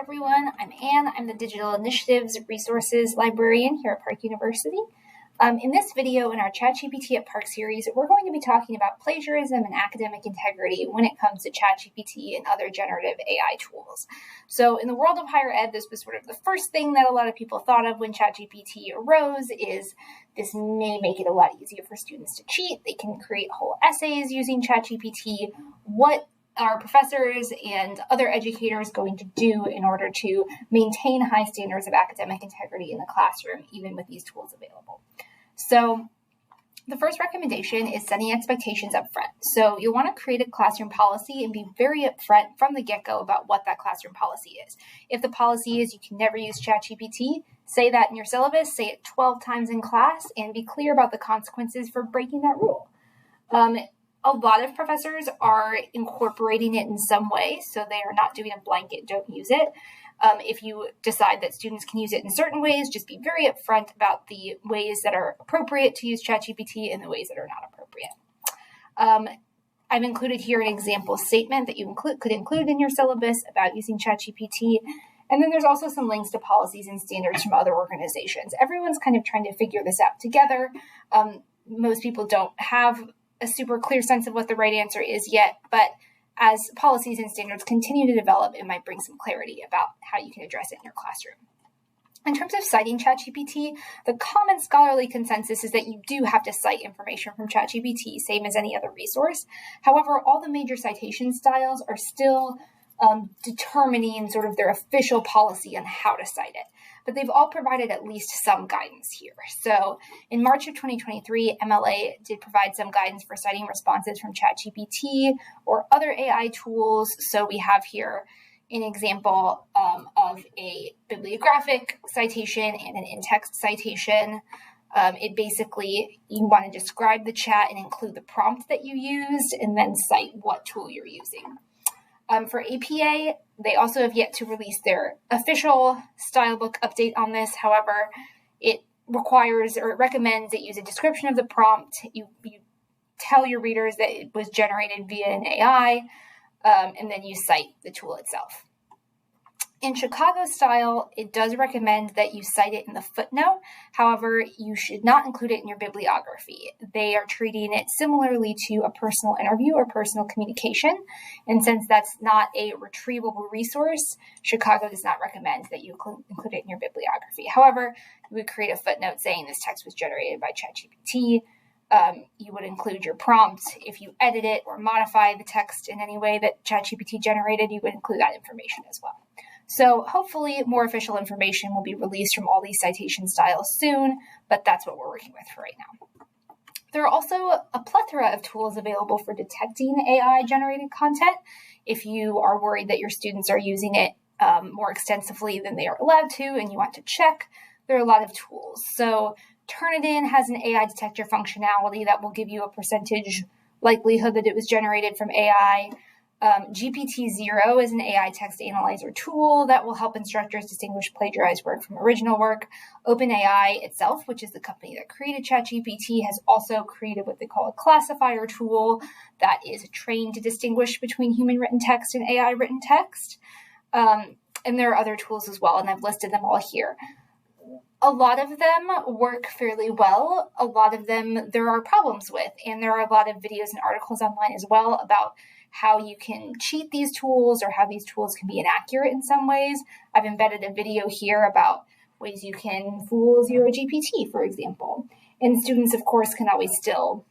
everyone, I'm Anne. I'm the Digital Initiatives Resources Librarian here at Park University. In this video in our ChatGPT at Park series, we're going to be talking about plagiarism and academic integrity when it comes to ChatGPT and other generative AI tools. So in the world of higher ed, this was sort of the first thing that a lot of people thought of when ChatGPT arose is this may make it a lot easier for students to cheat. They can create whole essays using ChatGPT. What are professors and other educators going to do in order to maintain high standards of academic integrity in the classroom, even with these tools available? So the first recommendation is setting expectations up front. So you'll want to create a classroom policy and be very upfront from the get-go about what that classroom policy is. If the policy is you can never use ChatGPT, say that in your syllabus, say it 12 times in class, and be clear about the consequences for breaking that rule. A lot of professors are incorporating it in some way, so they are not doing a blanket, don't use it. If you decide that students can use it in certain ways, just be very upfront about the ways that are appropriate to use ChatGPT and the ways that are not appropriate. I've included here an example statement that you could include in your syllabus about using ChatGPT. And then there's also some links to policies and standards from other organizations. Everyone's kind of trying to figure this out together. Most people don't have a super clear sense of what the right answer is yet, but as policies and standards continue to develop, it might bring some clarity about how you can address it in your classroom. In terms of citing ChatGPT, the common scholarly consensus is that you do have to cite information from ChatGPT, same as any other resource. However, all the major citation styles are still determining sort of their official policy on how to cite it. But they've all provided at least some guidance here. So in March of 2023, MLA did provide some guidance for citing responses from ChatGPT or other AI tools. So we have here an example of a bibliographic citation and an in-text citation. It basically, you want to describe the chat and include the prompt that you used and then cite what tool you're using. For APA, they also have yet to release their official stylebook update on this. However, it requires or it recommends that you use a description of the prompt. You tell your readers that it was generated via an AI, and then you cite the tool itself. In Chicago style, it does recommend that you cite it in the footnote. However, you should not include it in your bibliography. They are treating it similarly to a personal interview or personal communication. And since that's not a retrievable resource, Chicago does not recommend that you include it in your bibliography. However, you would create a footnote saying this text was generated by ChatGPT. You would include your prompt. If you edit it or modify the text in any way that ChatGPT generated, you would include that information as well. So hopefully more official information will be released from all these citation styles soon, but that's what we're working with for right now. There are also a plethora of tools available for detecting AI-generated content. If you are worried that your students are using it more extensively than they are allowed to and you want to check, there are a lot of tools. So Turnitin has an AI detector functionality that will give you a percentage likelihood that it was generated from AI. GPT-0 is an AI text analyzer tool that will help instructors distinguish plagiarized work from original work. OpenAI itself, which is the company that created ChatGPT, has also created what they call a classifier tool that is trained to distinguish between human written text and AI written text. And there are other tools as well, and I've listed them all here. A lot of them work fairly well. A lot of them there are problems with, and there are a lot of videos and articles online as well about how you can cheat these tools or how these tools can be inaccurate in some ways. I've embedded a video here about ways you can fool ZeroGPT, for example. And students, of course, can always still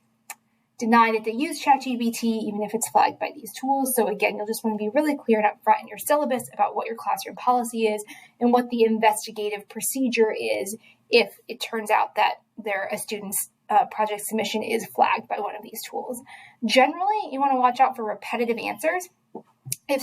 deny that they use ChatGPT, even if it's flagged by these tools. So again, you'll just want to be really clear and upfront in your syllabus about what your classroom policy is and what the investigative procedure is if it turns out that a student's project submission is flagged by one of these tools. Generally, you want to watch out for repetitive answers. If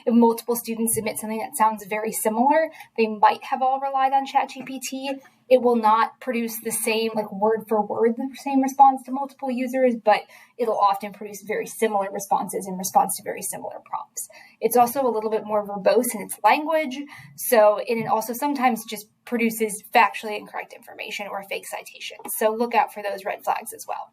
multiple students submit something that sounds very similar, they might have all relied on ChatGPT. It will not produce the same, word for word, the same response to multiple users, but it'll often produce very similar responses in response to very similar prompts. It's also a little bit more verbose in its language, and it also sometimes just produces factually incorrect information or fake citations. So look out for those red flags as well.